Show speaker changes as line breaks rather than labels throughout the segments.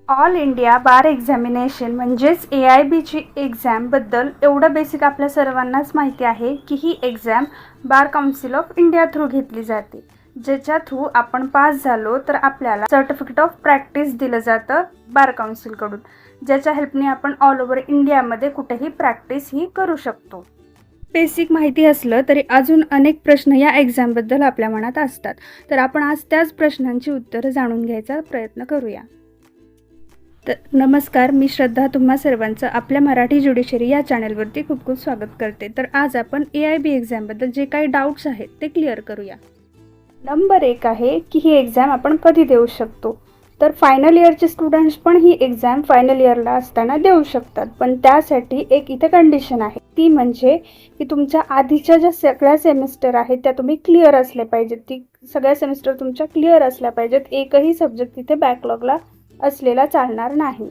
All India बार examination म्हणजेच AIBची एक्झामबद्दल एवढं basic आपल्या सर्वांनाच माहिती आहे की ही exam bar council of India through घेतली जाते, ज्याच्या थ्रू आपण पास झालो तर आपल्याला सर्टिफिकेट ऑफ प्रॅक्टिस दिलं जातं बार काउन्सिलकडून, ज्याच्या हेल्पने आपण ऑल ओव्हर इंडियामध्ये कुठेही प्रॅक्टिस ही करू शकतो. बेसिक माहिती असलं तरी अजून अनेक प्रश्न या एक्झामबद्दल आपल्या मनात असतात, तर आपण आज त्याच प्रश्नांची उत्तरं जाणून घ्यायचा प्रयत्न करूया. तर नमस्कार, मी श्रद्धा तुम्हा सर्वांचं आपल्या मराठी ज्युडिशरी या चॅनलवरती खूप खूप स्वागत करते. तर आज आपण AIB एक्झामबद्दल जे काही डाऊट्स आहेत ते क्लिअर करूया. नंबर 1 आहे की ही एक्झाम आपण कधी देऊ शकतो. तर फायनल इयरचे स्टुडंट्स पण ही एक्झाम फायनल इयरला असताना देऊ शकतात, पण त्यासाठी एक इथे कंडिशन आहे, ती म्हणजे की तुमच्या आधीच्या ज्या सगळ्या सेमिस्टर आहेत त्या तुम्ही क्लिअर असल्या पाहिजेत. ती सगळ्या सेमिस्टर तुमच्या क्लिअर असल्या पाहिजेत. एकही सब्जेक्ट तिथे बॅकलॉगला असलेला चालणार नाही.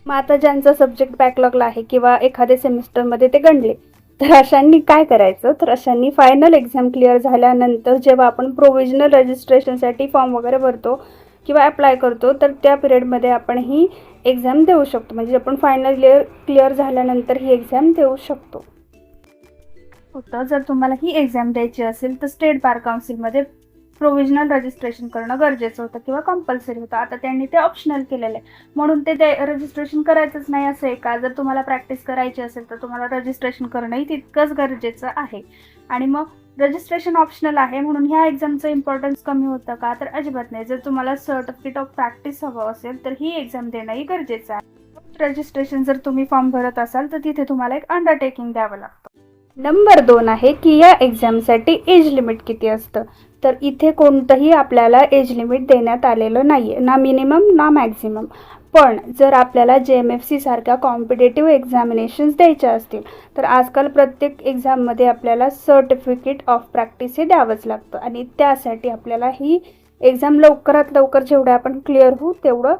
मग आता ज्यांचा सब्जेक्ट बॅकलॉगला आहे किंवा एखाद्या सेमिस्टरमध्ये ते गणले, तर अशांनी काय करायचं, तर अशांनी फायनल एक्झाम क्लिअर झाल्यानंतर जेव्हा आपण प्रोव्हिजनल रजिस्ट्रेशनसाठी फॉर्म वगैरे भरतो किंवा अप्लाय करतो, तर त्या पिरियडमध्ये आपण ही एक्झाम देऊ शकतो. म्हणजे आपण फायनल इयर क्लिअर झाल्यानंतर ही एक्झाम देऊ शकतो. होतं जर तुम्हाला ही एक्झाम द्यायची असेल तर स्टेट बार काउन्सिलमध्ये प्रोव्हिजनल रजिस्ट्रेशन करणं गरजेचं होतं किंवा कंपल्सरी होतं. आता त्यांनी ते ऑप्शनल केलेलं आहे, म्हणून ते रजिस्ट्रेशन करायचंच नाही असं आहे का? जर तुम्हाला प्रॅक्टिस करायची असेल तर तुम्हाला रजिस्ट्रेशन करणंही तितकंच गरजेचं आहे. आणि मग रजिस्ट्रेशन ऑप्शनल आहे म्हणून ह्या एक्झामचं इम्पॉर्टन्स कमी होतं का? तर अजिबात नाही. जर तुम्हाला सर्टिफिकेट ऑफ प्रॅक्टिस हवं असेल तर ही एक्झाम देणंही गरजेचं आहे. रजिस्ट्रेशन जर तुम्ही फॉर्म भरत असाल तर तिथे तुम्हाला एक अंडरटेकिंग द्यावं लागतं. नंबर 2 आहे की या एक्झामसाठी एज लिमिट किती असतं. तर इथे कोणतंही आपल्याला एज लिमिट देण्यात आलेलं नाही आहे, ना मिनिमम ना मॅक्झिमम. पण जर आपल्याला JMFC सारख्या कॉम्पिटेटिव्ह एक्झामिनेशन्स द्यायच्या असतील तर आजकाल प्रत्येक एक्झाममध्ये आपल्याला सर्टिफिकेट ऑफ प्रॅक्टिस हे द्यावंच लागतं, आणि त्यासाठी आपल्याला ही एक्झाम लवकरात लवकर जेवढं आपण क्लिअर होऊ तेवढं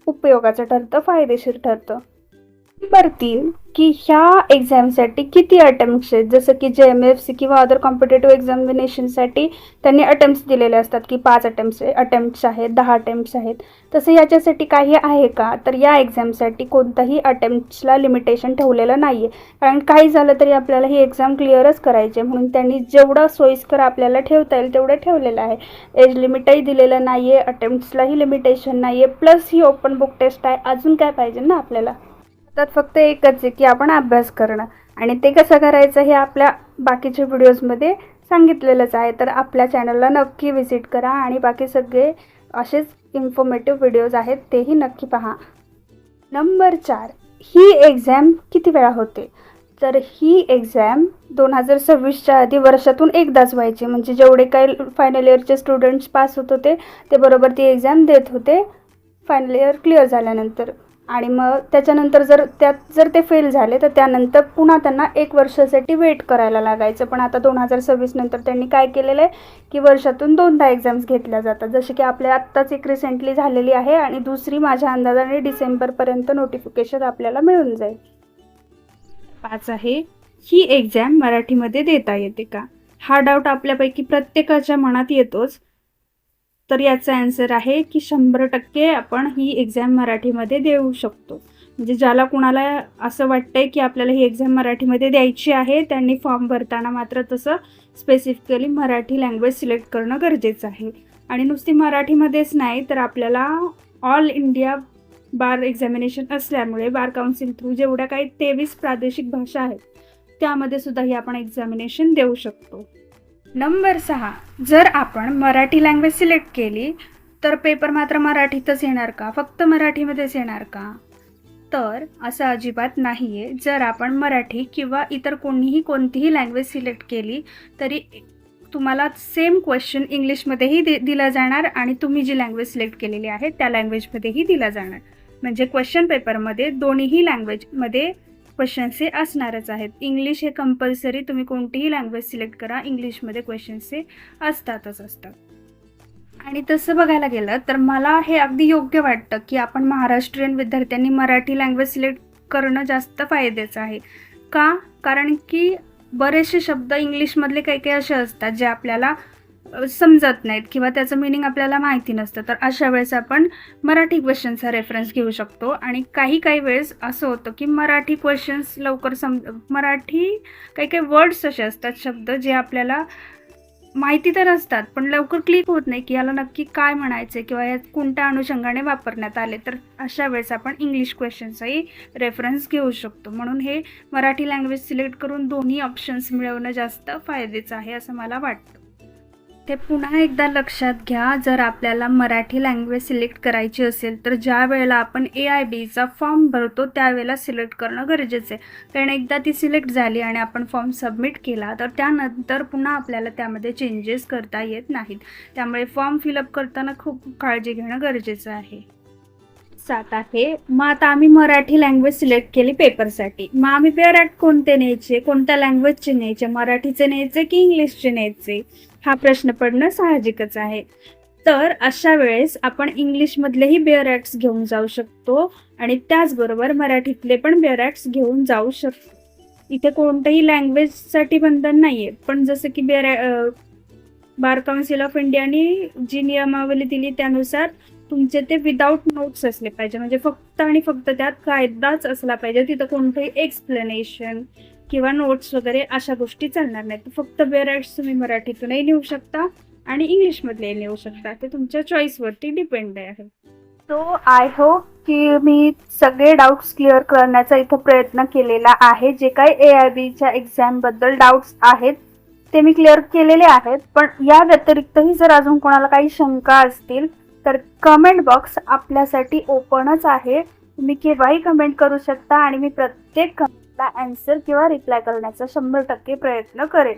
उपयोगाचं ठरतं, फायदेशीर ठरतं. नंबर 3 की ह्या एक्झामसाठी किती अटेम्प्ट्स आहेत. जसं की JMFC किंवा अदर कॉम्पिटेटिव्ह एक्झामिनेशनसाठी त्यांनी अटेम्प्ट्स दिलेले असतात की 5 अटेम्प्ट्स आहेत, 10 अटेम्प्ट्स आहेत. तसं याच्यासाठी काही आहे का? तर या एक्झामसाठी कोणताही अटेम्प्ट्सला लिमिटेशन ठेवलेलं नाही आहे, कारण काही झालं तरी आपल्याला ही एक्झाम क्लिअरच करायची आहे, म्हणून त्यांनी जेवढं सोयीस्कर आपल्याला ठेवता येईल तेवढं ठेवलेलं आहे. एज लिमिटही दिलेलं नाही आहे, अटेम्प्ट्सलाही लिमिटेशन नाही आहे, प्लस ही ओपन बुक टेस्ट आहे. अजून काय पाहिजे ना आपल्याला? त्यात फक्त एकच आहे की आपण अभ्यास करणं, आणि ते कसं करायचं हे आपल्या बाकीच्या व्हिडिओजमध्ये सांगितलेलंच आहे. तर आपल्या चॅनलला नक्की व्हिजिट करा आणि बाकी सगळे असेच इन्फॉर्मेटिव्ह व्हिडिओज आहेत तेही नक्की पहा. नंबर 4 ही एक्झाम किती वेळा होते. तर ही एक्झाम 2026च्या आधी वर्षातून एकदाच व्हायची, म्हणजे जेवढे काही फायनल इयरचे स्टुडंट्स पास होत होते ते बरोबर ती एक्झाम देत होते फायनल इयर क्लिअर झाल्यानंतर. आणि मग त्याच्यानंतर जर ते फेल झाले तर त्यानंतर पुन्हा त्यांना 1 वर्षासाठी वेट करायला लागायचं. पण आता 2026 नंतर त्यांनी काय केलेलं आहे की वर्षातून 2दा एक्झाम्स घेतल्या जातात, जसे की आपल्या आत्ताच एक रिसेंटली झालेली आहे आणि दुसरी माझ्या अंदाजाने डिसेंबरपर्यंत नोटिफिकेशन आपल्याला मिळून जाईल. 5 आहे ही एक्झाम मराठीमध्ये देता येते का. हा डाऊट आपल्यापैकी प्रत्येकाच्या मनात येतोच. तर याचा आन्सर आहे की 100% आपण ही एक्झाम मराठीमध्ये देऊ शकतो. म्हणजे ज्याला कुणाला असं वाटतंय की आपल्याला ही एक्झाम मराठीमध्ये द्यायची आहे त्यांनी फॉर्म भरताना मात्र तसं स्पेसिफिकली मराठी लँग्वेज सिलेक्ट करणं गरजेचं आहे. आणि नुसती मराठीमध्येच नाही तर आपल्याला ऑल इंडिया बार एक्झामिनेशन असल्यामुळे बार काउन्सिल थ्रू जेवढ्या काही 23 प्रादेशिक भाषा आहेत त्यामध्ये सुद्धा ही आपण एक्झामिनेशन देऊ शकतो. नंबर 6 जर आपण मराठी लँग्वेज सिलेक्ट केली तर पेपर मात्र मराठीतच येणार का, फक्त मराठीमध्येच येणार का? तर असं अजिबात नाही आहे. जर आपण मराठी किंवा इतर कोणतीही लँग्वेज सिलेक्ट केली तरी तुम्हाला सेम क्वेश्चन इंग्लिशमध्येही दिला जाणार आणि तुम्ही जी लँग्वेज सिलेक्ट केलेली आहे त्या लँग्वेजमध्येही दिला जाणार. म्हणजे क्वेश्चन पेपरमध्ये दोन्हीही लँग्वेजमध्ये क्वेश्चन्स हे असणारच आहेत. इंग्लिश हे कंपल्सरी, तुम्ही कोणतीही लँग्वेज सिलेक्ट करा, इंग्लिशमध्ये क्वेश्चन्स हे असतातच असतात. आणि तसं बघायला गेलं तर मला हे अगदी योग्य वाटतं की आपण महाराष्ट्रीयन विद्यार्थ्यांनी मराठी लँग्वेज सिलेक्ट करणं जास्त फायद्याचं आहे. का? कारण की बरेचसे शब्द इंग्लिशमधले काही काही असे असतात जे आपल्याला समजत नाहीत किंवा त्याचं मीनिंग आपल्याला माहिती नसतं, तर अशा वेळेस आपण मराठी क्वेश्चन्सचा रेफरन्स घेऊ शकतो. आणि काही काही वेळेस असं होतं की मराठी क्वेश्चन्स लवकर मराठी काही काही वर्ड्स असे असतात, शब्द जे आपल्याला माहिती तर असतात पण लवकर क्लिक होत नाही की याला नक्की काय म्हणायचं किंवा यात कोणत्या अनुषंगाने वापरण्यात आले. तर अशा वेळेस आपण इंग्लिश क्वेश्चन्सचाही रेफरन्स घेऊ शकतो. म्हणून हे मराठी लँग्वेज सिलेक्ट करून दोन्ही ऑप्शन्स मिळवणं जास्त फायद्याचं आहे असं मला वाटतं. ते पुन्हा एकदा लक्षात घ्या, जर आपल्याला मराठी लँग्वेज सिलेक्ट करायची असेल तर ज्या वेळेला आपण AIBचा फॉर्म भरतो त्यावेळेला सिलेक्ट करणं गरजेचं आहे. कारण एकदा ती सिलेक्ट झाली आणि आपण फॉर्म सबमिट केला तर त्यानंतर पुन्हा आपल्याला त्यामध्ये चेंजेस करता येत नाहीत. त्यामुळे फॉर्म फिलअप करताना खूप काळजी घेणं गरजेचं आहे. 7 आहे. मग आता आम्ही मराठी लँग्वेज सिलेक्ट केली पेपरसाठी. मग आम्ही पेअर ॲक्ट कोणते न्यायचे, कोणत्या लँग्वेजचे न्यायचे, मराठीचे न्यायचे की इंग्लिशचे न्यायचे, हा प्रश्न पडणं साहजिकच आहे. तर अशा वेळेस आपण इंग्लिशमधलेही बेअर ॲक्ट्स घेऊन जाऊ शकतो आणि त्याचबरोबर मराठीतले पण बेअर ॲक्ट्स घेऊन जाऊ शकतो. इथे कोणत्याही लँग्वेजसाठी बंधन नाही आहे. पण जसं की बार काउन्सिल ऑफ इंडियाने जी नियमावली दिली त्यानुसार तुमचे ते विदाऊट नोट्स असले पाहिजे. म्हणजे फक्त आणि फक्त त्यात कायदाच असला पाहिजे. तिथं कोणतंही एक्सप्लेनेशन किंवा नोट्स वगैरे अशा गोष्टी चालणार नाहीत. फक्त बेअर ॲक्ट्स तुम्ही मराठीतूनही नेऊ शकता आणि इंग्लिशमधलेही नेऊ शकता. ते तुमच्या चॉईसवरती डिपेंड आहे. सो आय होप की मी सगळे डाऊट्स क्लिअर करण्याचा इथं प्रयत्न केलेला आहे. जे काही AIBच्या एक्झामबद्दल डाऊट्स आहेत ते मी क्लिअर केलेले आहेत. पण या व्यतिरिक्तही जर अजून कोणाला काही शंका असतील तर कमेंट बॉक्स आपल्यासाठी ओपनच आहे. तुम्ही केव्हाही कमेंट करू शकता आणि मी प्रत्येक कमेंटला आन्सर किंवा रिप्लाय करण्याचा 100% प्रयत्न करेन.